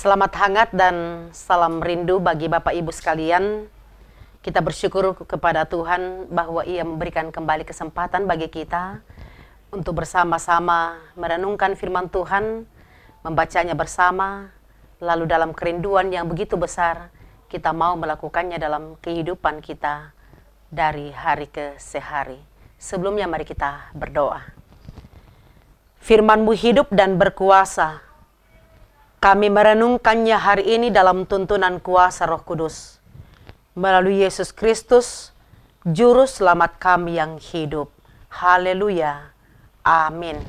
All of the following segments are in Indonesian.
Selamat hangat dan salam rindu bagi Bapak Ibu sekalian. Kita bersyukur kepada Tuhan bahwa Ia memberikan kembali kesempatan bagi kita untuk bersama-sama merenungkan firman Tuhan, membacanya bersama, lalu dalam kerinduan yang begitu besar, kita mau melakukannya dalam kehidupan kita dari hari ke sehari. Sebelumnya mari kita berdoa. Firman-Mu hidup dan berkuasa. Kami merenungkannya hari ini dalam tuntunan kuasa Roh Kudus. Melalui Yesus Kristus, Juru Selamat kami yang hidup. Haleluya. Amin.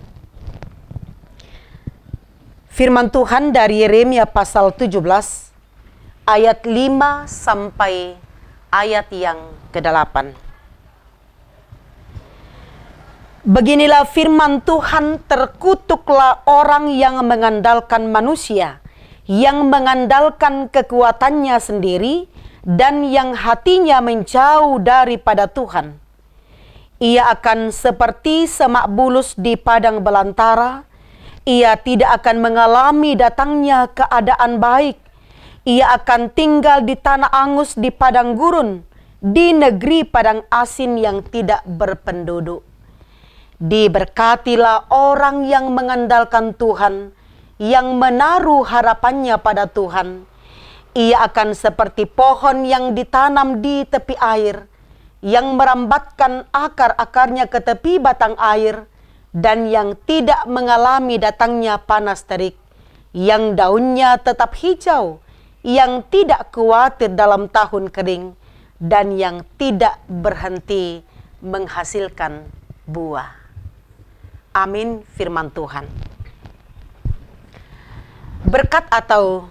Firman Tuhan dari Yeremia pasal 17, ayat 5 sampai ayat yang ke-8. Beginilah firman Tuhan, terkutuklah orang yang mengandalkan manusia, yang mengandalkan kekuatannya sendiri, dan yang hatinya menjauh daripada Tuhan. Ia akan seperti semak bulus di padang belantara. Ia tidak akan mengalami datangnya keadaan baik. Ia akan tinggal di tanah angus di padang gurun, di negeri padang asin yang tidak berpenduduk. Diberkatilah orang yang mengandalkan Tuhan, yang menaruh harapannya pada Tuhan. Ia akan seperti pohon yang ditanam di tepi air, yang merambatkan akar-akarnya ke tepi batang air, dan yang tidak mengalami datangnya panas terik, yang daunnya tetap hijau, yang tidak khawatir dalam tahun kering, dan yang tidak berhenti menghasilkan buah. Amin firman Tuhan. Berkat atau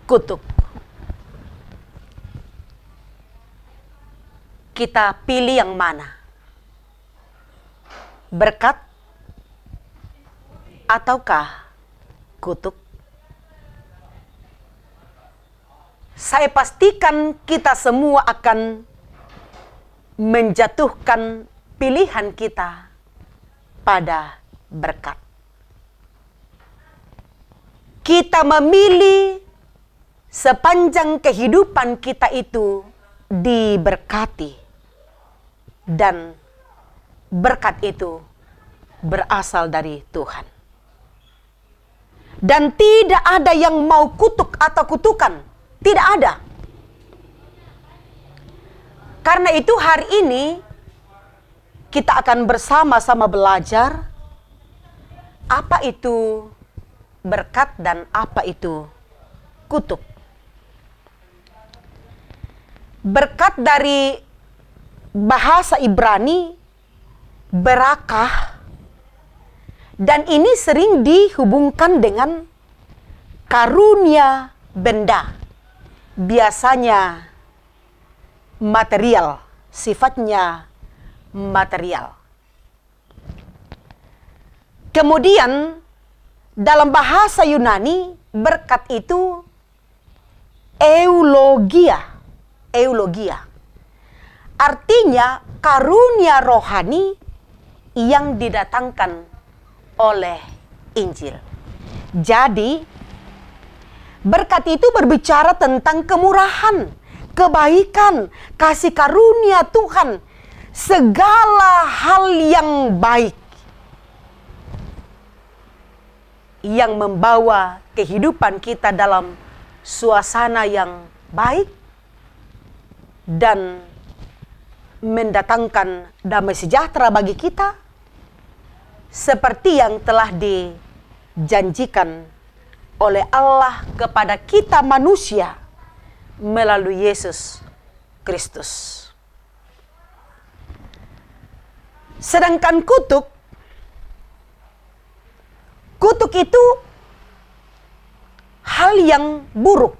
kutuk? Kita pilih yang mana? Berkat ataukah kutuk? Saya pastikan kita semua akan menjatuhkan pilihan kita pada berkat. Kita memilih sepanjang kehidupan kita itu diberkati, dan berkat itu berasal dari Tuhan. Dan tidak ada yang mau kutuk atau kutukan, tidak ada. Karena itu hari ini kita akan bersama-sama belajar apa itu berkat dan apa itu kutuk. Berkat dari bahasa Ibrani berakah, dan ini sering dihubungkan dengan karunia benda. Biasanya material, sifatnya material. Kemudian dalam bahasa Yunani berkat itu eulogia. Eulogia artinya karunia rohani yang didatangkan oleh Injil. Jadi berkat itu berbicara tentang kemurahan, kebaikan, kasih karunia Tuhan, segala hal yang baik yang membawa kehidupan kita dalam suasana yang baik dan mendatangkan damai sejahtera bagi kita, seperti yang telah dijanjikan oleh Allah kepada kita manusia melalui Yesus Kristus. Sedangkan kutuk itu hal yang buruk,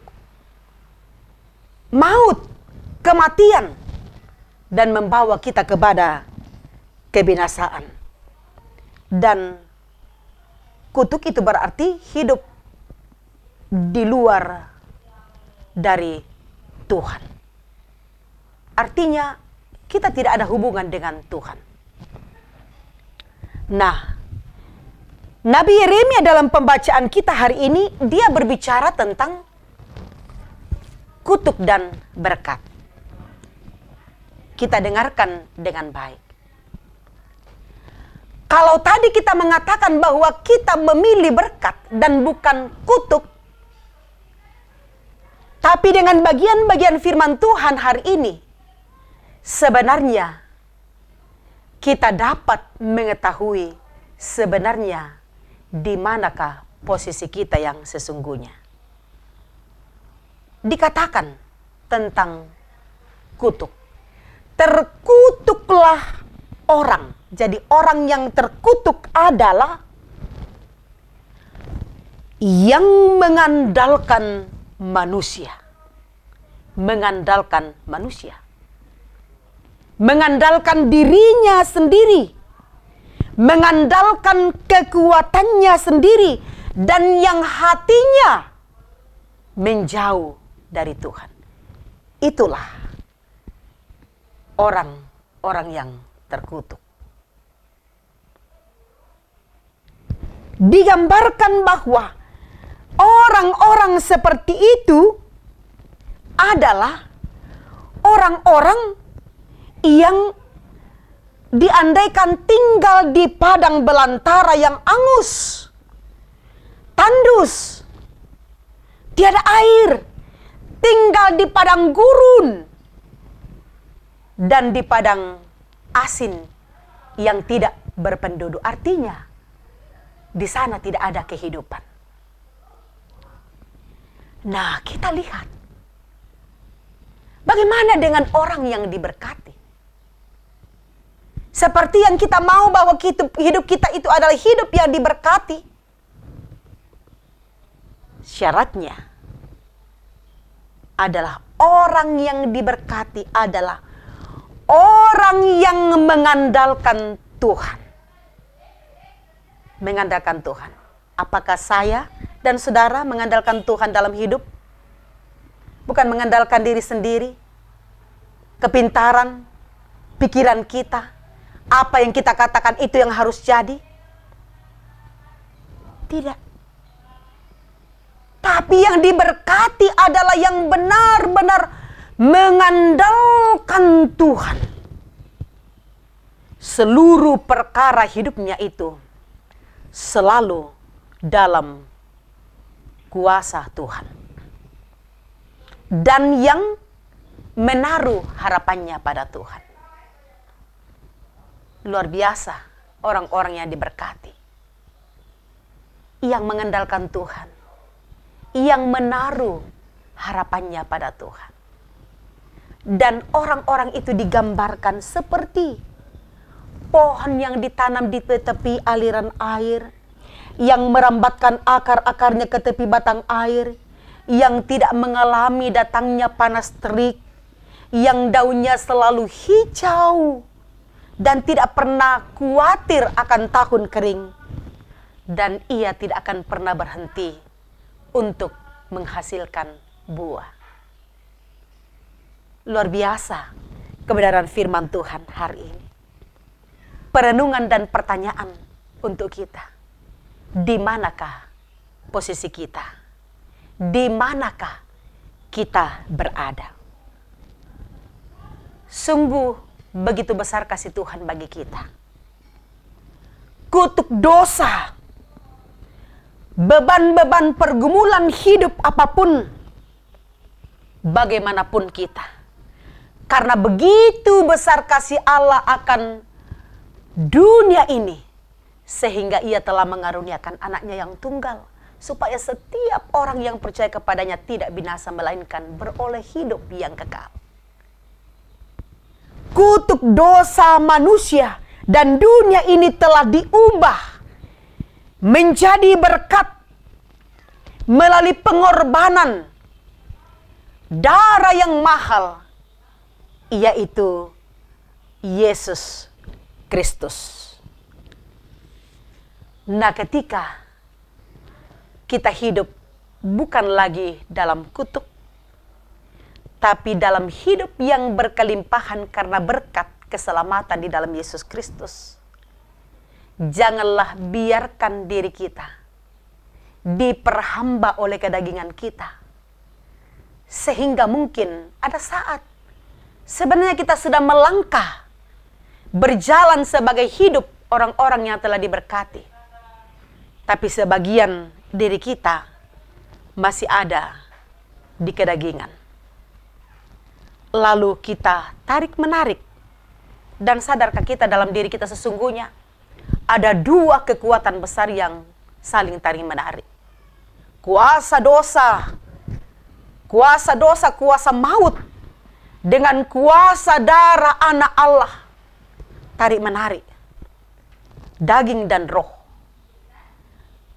maut, kematian, dan membawa kita kepada kebinasaan. Dan kutuk itu berarti hidup di luar dari Tuhan. Artinya kita tidak ada hubungan dengan Tuhan. Nah, Nabi Yeremia dalam pembacaan kita hari ini, dia berbicara tentang kutuk dan berkat. Kita dengarkan dengan baik. Kalau tadi kita mengatakan bahwa kita memilih berkat dan bukan kutuk, tapi dengan bagian-bagian firman Tuhan hari ini, sebenarnya kita dapat mengetahui sebenarnya di manakah posisi kita yang sesungguhnya. Dikatakan tentang kutuk. Terkutuklah orang. Jadi orang yang terkutuk adalah yang mengandalkan manusia. Mengandalkan manusia. Mengandalkan dirinya sendiri. Mengandalkan kekuatannya sendiri. Dan yang hatinya menjauh dari Tuhan. Itulah orang-orang yang terkutuk. Digambarkan bahwa orang-orang seperti itu adalah orang-orang yang diandaikan tinggal di padang belantara yang angus, tandus, tiada air, tinggal di padang gurun, dan di padang asin yang tidak berpenduduk. Artinya, di sana tidak ada kehidupan. Nah, kita lihat. Bagaimana dengan orang yang diberkati? Seperti yang kita mau bahwa hidup kita itu adalah hidup yang diberkati. Syaratnya adalah orang yang diberkati adalah orang yang mengandalkan Tuhan. Mengandalkan Tuhan. Apakah saya dan saudara mengandalkan Tuhan dalam hidup? Bukan mengandalkan diri sendiri, kepintaran, pikiran kita, apa yang kita katakan itu yang harus jadi. Tidak. Tapi yang diberkati adalah yang benar-benar mengandalkan Tuhan. Seluruh perkara hidupnya itu selalu dalam kuasa Tuhan. Dan yang menaruh harapannya pada Tuhan. Luar biasa orang-orang yang diberkati. Yang mengandalkan Tuhan. Yang menaruh harapannya pada Tuhan. Dan orang-orang itu digambarkan seperti pohon yang ditanam di tepi aliran air, yang merambatkan akar-akarnya ke tepi batang air, yang tidak mengalami datangnya panas terik, yang daunnya selalu hijau, dan tidak pernah khawatir akan tahun kering, dan ia tidak akan pernah berhenti untuk menghasilkan buah. Luar biasa kebenaran firman Tuhan hari ini. Perenungan dan pertanyaan untuk kita. Di manakah posisi kita? Di manakah kita berada? Sungguh begitu besar kasih Tuhan bagi kita. Kutuk dosa, beban-beban pergumulan hidup apapun, bagaimanapun kita. Karena begitu besar kasih Allah akan dunia ini, sehingga ia telah mengaruniakan anaknya yang tunggal, supaya setiap orang yang percaya kepadanya tidak binasa, melainkan beroleh hidup yang kekal. Kutuk dosa manusia dan dunia ini telah diubah menjadi berkat melalui pengorbanan darah yang mahal, yaitu Yesus Kristus. Nah, ketika kita hidup bukan lagi dalam kutuk, tapi dalam hidup yang berkelimpahan karena berkat keselamatan di dalam Yesus Kristus. janganlah biarkan diri kita diperhamba oleh kedagingan kita. Sehingga mungkin ada saat sebenarnya kita sudah melangkah, berjalan sebagai hidup orang-orang yang telah diberkati. Tapi sebagian diri kita masih ada di kedagingan. Lalu kita tarik-menarik. Dan sadarkah kita dalam diri kita sesungguhnya ada dua kekuatan besar yang saling tarik-menarik. Kuasa dosa, kuasa maut dengan kuasa darah anak Allah. Tarik-menarik. Daging dan roh.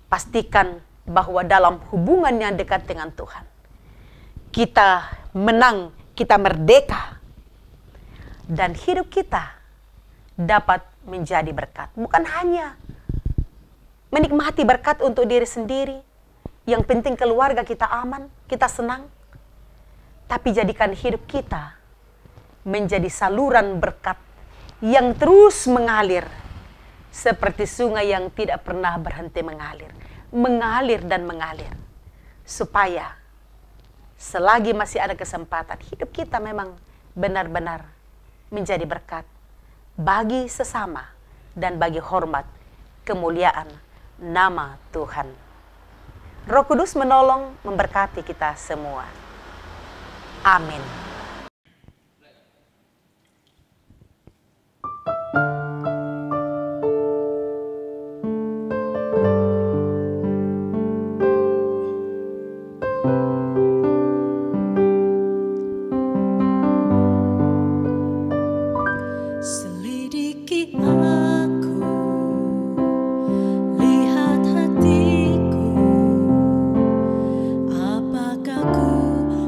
Pastikan bahwa dalam hubungan yang dekat dengan Tuhan, kita menang, kita merdeka. Dan hidup kita dapat menjadi berkat. Bukan hanya menikmati berkat untuk diri sendiri. Yang penting keluarga kita aman, kita senang. Tapi jadikan hidup kita menjadi saluran berkat yang terus mengalir. Seperti sungai yang tidak pernah berhenti mengalir. Mengalir dan mengalir. Supaya selagi masih ada kesempatan, hidup kita memang benar-benar menjadi berkat bagi sesama dan bagi hormat kemuliaan nama Tuhan. Roh Kudus menolong memberkati kita semua. Amin.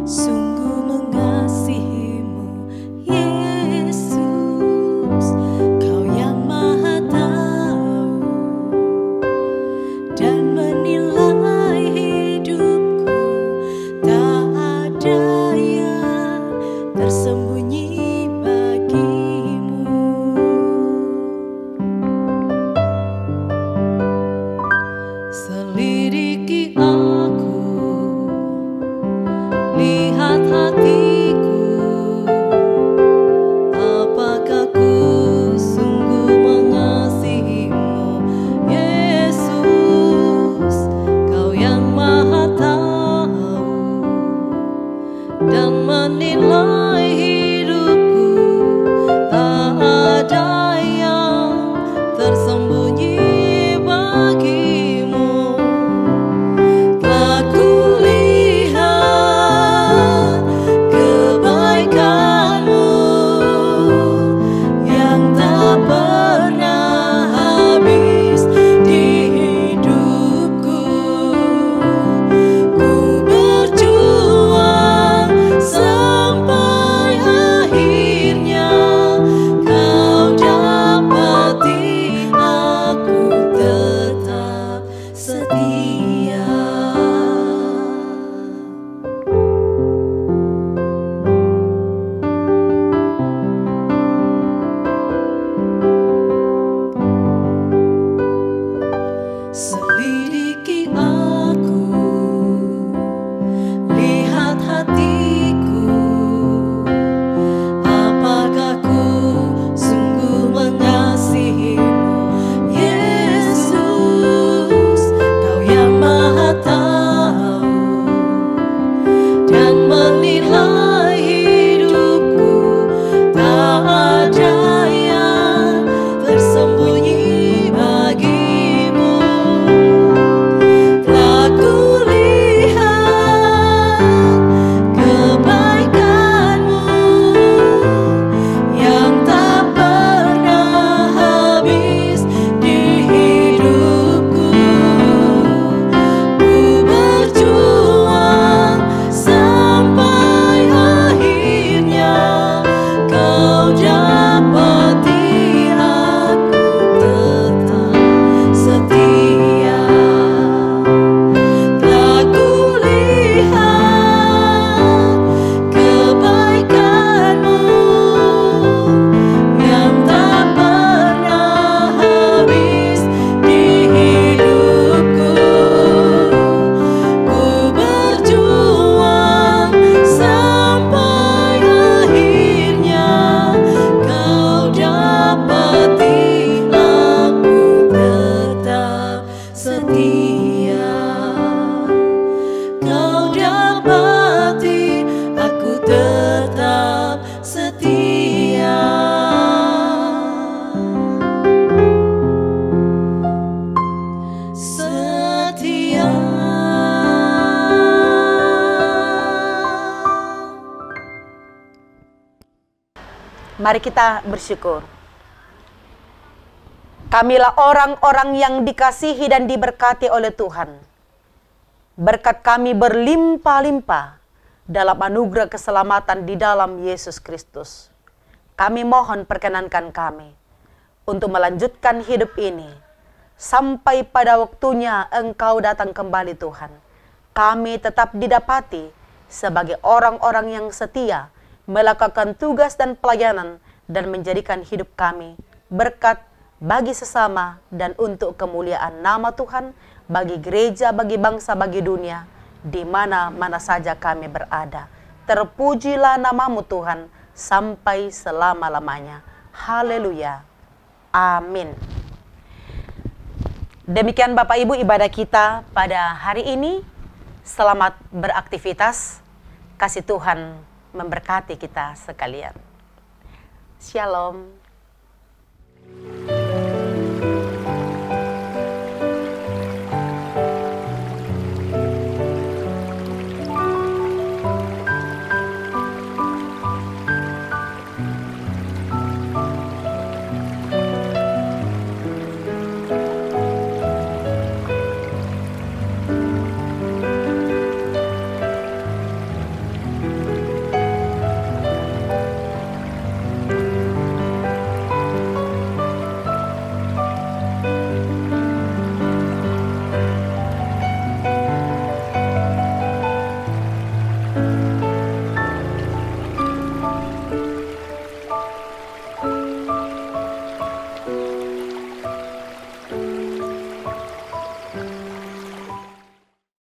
Sungguh mengasihi Mari kita bersyukur. Kamilah orang-orang yang dikasihi dan diberkati oleh Tuhan. Berkat kami berlimpah-limpah dalam anugerah keselamatan di dalam Yesus Kristus. Kami mohon perkenankan kami untuk melanjutkan hidup ini sampai pada waktunya Engkau datang kembali Tuhan. Kami tetap didapati sebagai orang-orang yang setia melakukan tugas dan pelayanan dan menjadikan hidup kami berkat bagi sesama dan untuk kemuliaan nama Tuhan, bagi gereja, bagi bangsa, bagi dunia, di mana-mana saja kami berada. Terpujilah namamu Tuhan, sampai selama-lamanya. Haleluya. Amin. Demikian Bapak Ibu ibadah kita pada hari ini. Selamat beraktivitas. Kasih Tuhan memberkati kita sekalian. Shalom.